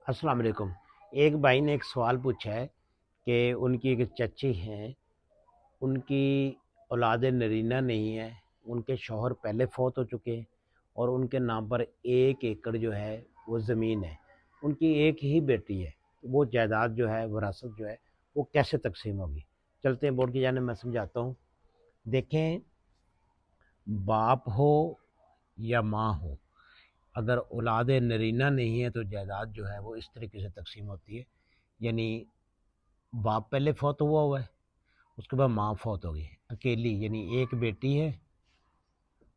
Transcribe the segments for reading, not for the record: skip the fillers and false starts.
अस्सलाम वालेकुम। एक भाई ने एक सवाल पूछा है कि उनकी एक चची हैं, उनकी औलाद नरीना नहीं है, उनके शौहर पहले फौत हो चुके हैं और उनके नाम पर 1 एकड़ जो है वो ज़मीन है। उनकी एक ही बेटी है, तो वो जायदाद जो है, विरासत जो है, वो कैसे तकसीम होगी? चलते हैं बोर्ड की जानिब, मैं समझाता हूँ। देखें, बाप हो या माँ हो, अगर औलाद नरीना नहीं है तो जायदाद जो है वो इस तरीके से तकसीम होती है। यानी बाप पहले फौत हुआ है, उसके बाद माँ फौत हो गई अकेली, यानी एक बेटी है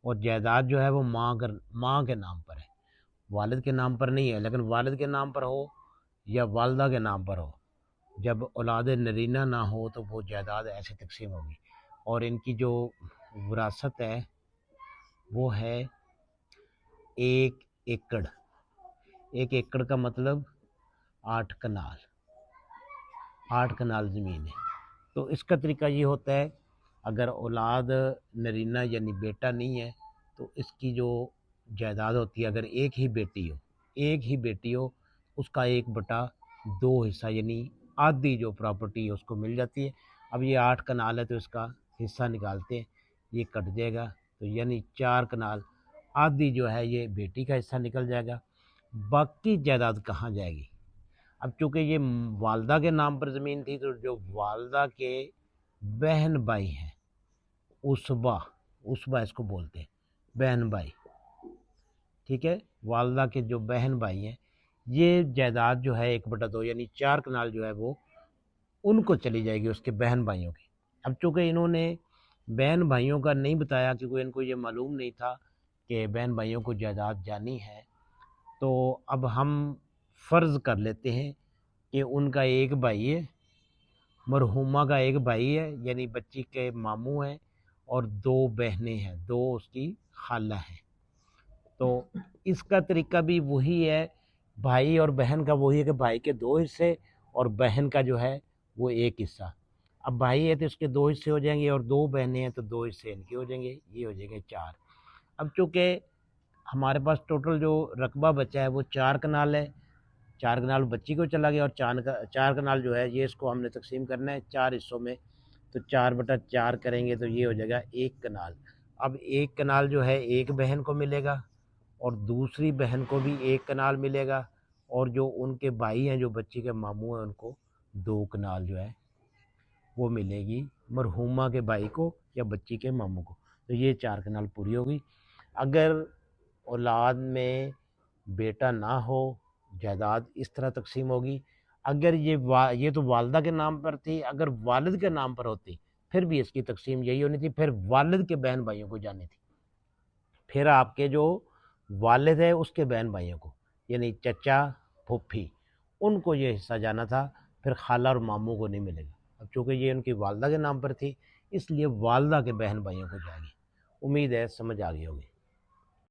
और जायदाद जो है वो माँ के नाम पर है, वालिद के नाम पर नहीं है। लेकिन वालिद के नाम पर हो या वालदा के नाम पर हो, जब औलाद नरीना ना हो तो वो जायदाद ऐसे तकसीम होगी। और इनकी जो विरासत है वो है 1 एकड़। 1 एकड़ का मतलब 8 कनाल, 8 कनाल ज़मीन है। तो इसका तरीका ये होता है, अगर औलाद नरीना यानी बेटा नहीं है तो इसकी जो जायदाद होती है, अगर एक ही बेटी हो उसका 1/2 हिस्सा, यानी आधी जो प्रॉपर्टी है उसको मिल जाती है। अब ये 8 कनाल है तो इसका हिस्सा निकालते हैं, ये कट जाएगा, तो यानी 4 कनाल, आधी जो है ये बेटी का हिस्सा निकल जाएगा। बाकी जायदाद कहाँ जाएगी? अब चूंकि ये वालदा के नाम पर ज़मीन थी, तो जो वालदा के बहन भाई हैं, उसबा, उसबा इसको बोलते हैं, बहन भाई, ठीक है। वालदा के जो बहन भाई हैं, ये जायदाद जो है 1/2 यानी 4 कनाल जो है वो उनको चली जाएगी, उसके बहन भाइयों की। अब चूंकि इन्होंने बहन भाइयों का नहीं बताया, क्योंकि इनको ये मालूम नहीं था कि बहन भाइयों को जायदाद जानी है, तो अब हम फ़र्ज़ कर लेते हैं कि उनका एक भाई है, मरहुमा का एक भाई है, यानी बच्ची के मामू हैं, और 2 बहनें हैं, 2 उसकी खाला हैं। तो इसका तरीका भी वही है, भाई और बहन का वही है कि भाई के 2 हिस्से और बहन का जो है वो एक हिस्सा। अब भाई है तो इसके 2 हिस्से हो जाएंगे, और 2 बहनें हैं तो 2 हिस्से इनके हो जाएंगे, ये हो जाएंगे 4। अब चूँकि हमारे पास टोटल जो रकबा बचा है वो 4 कनाल है, 4 कनाल बच्ची को चला गया, और 4 कनाल जो है ये इसको हमने तकसीम करना है 4 हिस्सों में। तो 4/4 करेंगे तो ये हो जाएगा 1 कनाल। अब 1 कनाल जो है एक बहन को मिलेगा और दूसरी बहन को भी 1 कनाल मिलेगा, और जो उनके भाई हैं, जो बच्ची के मामू हैं, उनको 2 कनाल जो है वो मिलेगी, मरहुमा के भाई को या बच्ची के मामू को। तो ये 4 कनाल पूरी होगी। अगर औलाद में बेटा ना हो, जायदाद इस तरह तकसीम होगी। अगर ये तो वालदा के नाम पर थी, अगर वालिद के नाम पर होती फिर भी इसकी तकसीम यही होनी थी, फिर वालिद के बहन भाइयों को जानी थी, फिर आपके जो वालिद है उसके बहन भाइयों को, यानी चचा फूफी, उनको ये हिस्सा जाना था, फिर खाला और मामू को नहीं मिलेगा। अब चूँकि ये उनकी वालदा के नाम पर थी, इसलिए वालदा के बहन भाइयों को जाएगी। उम्मीद है समझ आ गई होगी।